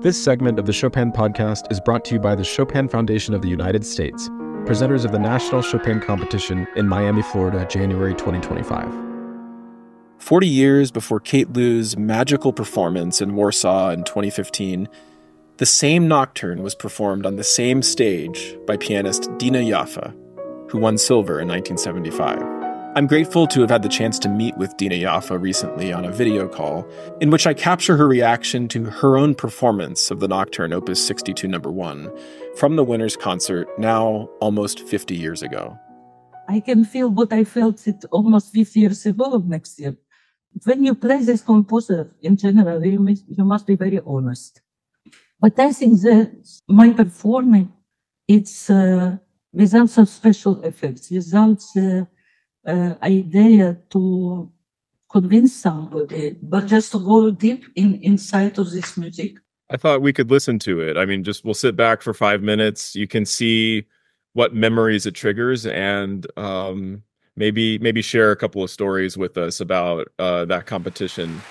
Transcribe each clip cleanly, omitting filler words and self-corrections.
This segment of the Chopin podcast is brought to you by the Chopin Foundation of the United States, presenters of the National Chopin Competition in Miami, Florida, January 2025. 40 years before Kate Liu's magical performance in Warsaw in 2015, the same Nocturne was performed on the same stage by pianist Dina Yoffe, who won silver in 1975. I'm grateful to have had the chance to meet with Dina Yoffe recently on a video call, in which I capture her reaction to her own performance of the Nocturne Opus 62 No. 1 from the winner's concert now almost 50 years ago. I can feel what I felt it almost 50 years ago next year. When you play this composer in general, you must be very honest. But I think that my performing, it's without some special effects, without the idea to convince somebody, but just to go deep inside of this music. I thought we could listen to it. I mean, we'll sit back for 5 minutes. You can see what memories it triggers, and maybe share a couple of stories with us about that competition.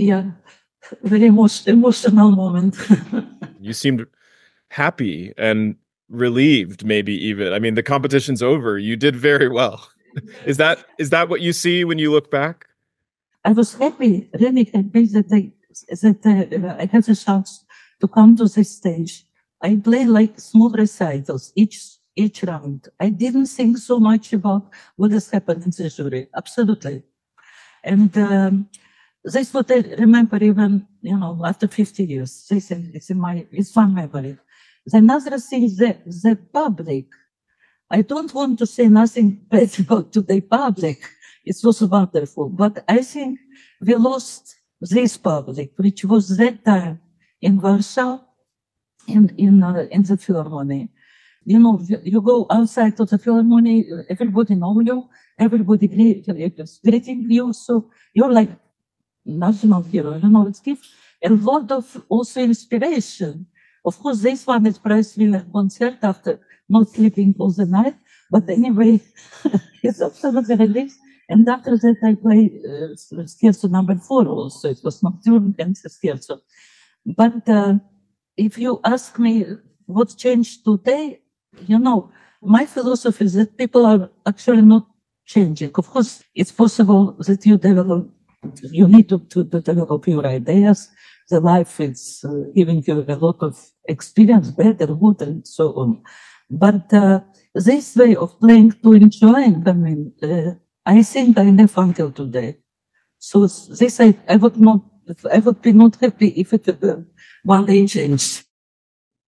Yeah, very emotional moment. You seemed happy and relieved, maybe even. I mean, the competition's over. You did very well. Is that what you see when you look back? I was happy, really happy that I had a chance to come to this stage. I played like small recitals each round. I didn't think so much about what has happened in the jury. Absolutely. And this what I remember even, after 50 years. It's one memory. The another thing is the public. I don't want to say nothing bad about the public. It was wonderful, but I think we lost this public, which was that time in Warsaw and in the Philharmonic. You go outside of the Philharmonic, everybody knows you, everybody greeting you, so you're like national hero. It gives a lot of also inspiration. Of course, this one is prize winner concert after not sleeping all the night, but anyway, it's absolutely released. And after that, I played Scherzo number 4 also. It was Nocturne and Scherzo. But if you ask me what changed today, my philosophy is that people are actually not changing. Of course, it's possible that you need to develop your ideas. The life is giving you a lot of experience, bad or good, and so on. But this way of playing to enjoy, I think I have until today. So this I would be not happy if it one day changed.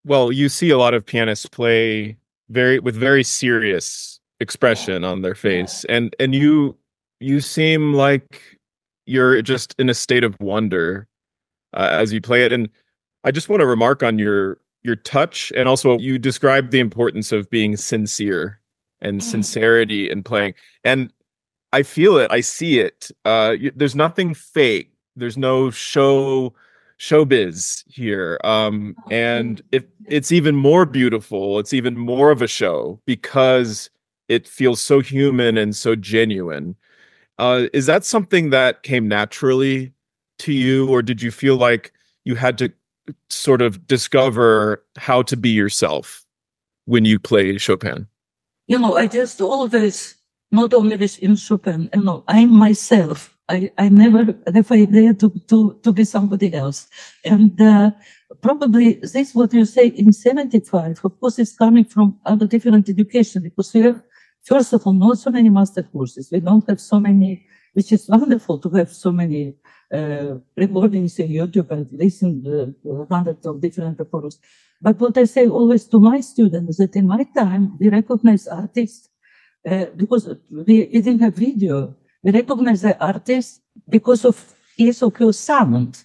Well, you see a lot of pianists play with very serious expression on their face, and you seem like you're just in a state of wonder as you play it. And I just want to remark on your touch, and also you described the importance of being sincere and sincerity in playing. And I feel it. I see it. There's nothing fake. There's no showbiz here. And it's even more beautiful. It's even more of a show because it feels so human and so genuine. Is that something that came naturally to you, or did you feel like you had to sort of discover how to be yourself when you play Chopin? I just always, not only in Chopin, I'm myself. I never have an idea to be somebody else. And probably this, what you say in 75, of course, is coming from other different education, because we have, first of all, not so many master courses. We don't have so many, which is wonderful to have so many recordings in YouTube and listen to hundreds of different recordings. But what I say always to my students, that in my time, we recognize artists because we didn't have video. We recognize the artist because of his or her sound.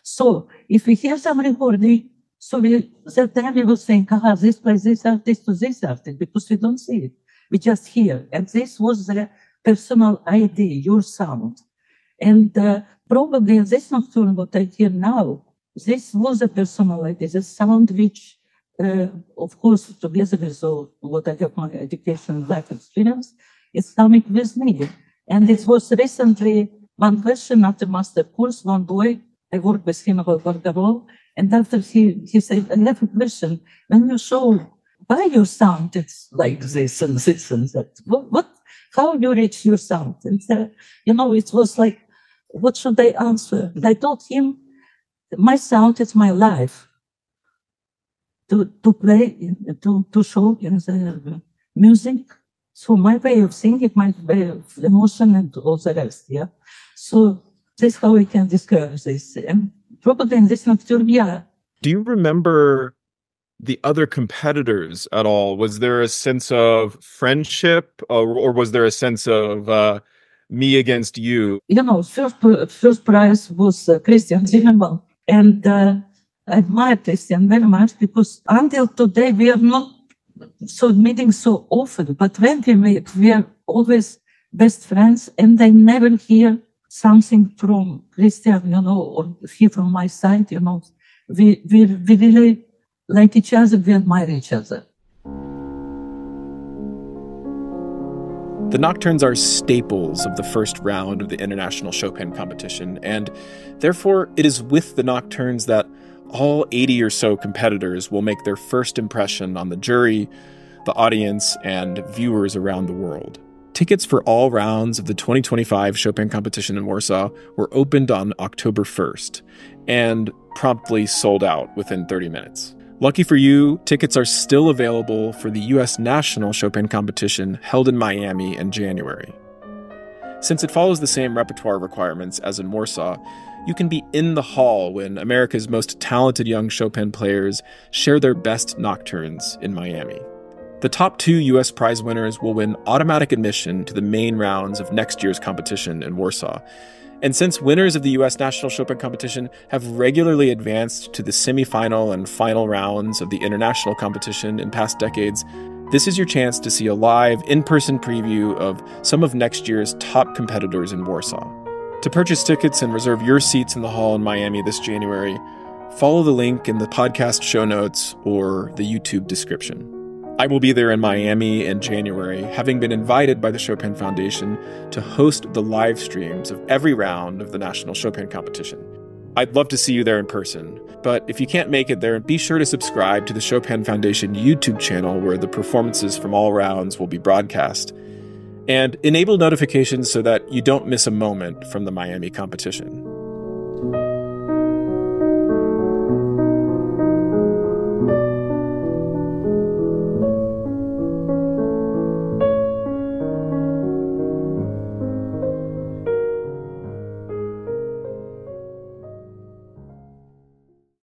So if we hear some recording, that time we will think, this plays this artist to this artist, because we don't see it. We just hear. And this was the personal ID, your sound. And probably in this nocturne, what I hear now, this was a personal ID, the sound which, of course, together with what I have my education life experience, is coming with me. And it was recently one question after master course, one boy, I worked with him about Barcarolle, and after he said, I have a question. When you show by your sound, it's like this and this and that. How you reach your sound? And it was like, what should I answer? And I told him, my sound is my life. To play, to show the music. So my way of thinking, my way of emotion, and all the rest. Yeah. So that's how we can describe this. And probably in this nocturne, yeah. Do you remember the other competitors at all? Was there a sense of friendship, or was there a sense of me against you? First prize was Christian Zimmermann, and I admire Christian very much, because until today we are not meeting so often, but when we meet, we are always best friends, and I never hear something from Christian, or he from my side, we really like each other, we admire each other. The Nocturnes are staples of the first round of the International Chopin Competition, and therefore it is with the Nocturnes that all 80 or so competitors will make their first impression on the jury, the audience, and viewers around the world. Tickets for all rounds of the 2025 Chopin Competition in Warsaw were opened on October 1st, and promptly sold out within 30 minutes. Lucky for you, tickets are still available for the US National Chopin Competition held in Miami in January. Since it follows the same repertoire requirements as in Warsaw, you can be in the hall when America's most talented young Chopin players share their best nocturnes in Miami. The top 2 US prize winners will win automatic admission to the main rounds of next year's competition in Warsaw. And since winners of the US National Chopin Competition have regularly advanced to the semifinal and final rounds of the international competition in past decades, this is your chance to see a live, in-person preview of some of next year's top competitors in Warsaw. To purchase tickets and reserve your seats in the hall in Miami this January, follow the link in the podcast show notes or the YouTube description. I will be there in Miami in January, having been invited by the Chopin Foundation to host the live streams of every round of the National Chopin Competition. I'd love to see you there in person, but if you can't make it there, be sure to subscribe to the Chopin Foundation YouTube channel where the performances from all rounds will be broadcast, and enable notifications so that you don't miss a moment from the Miami competition.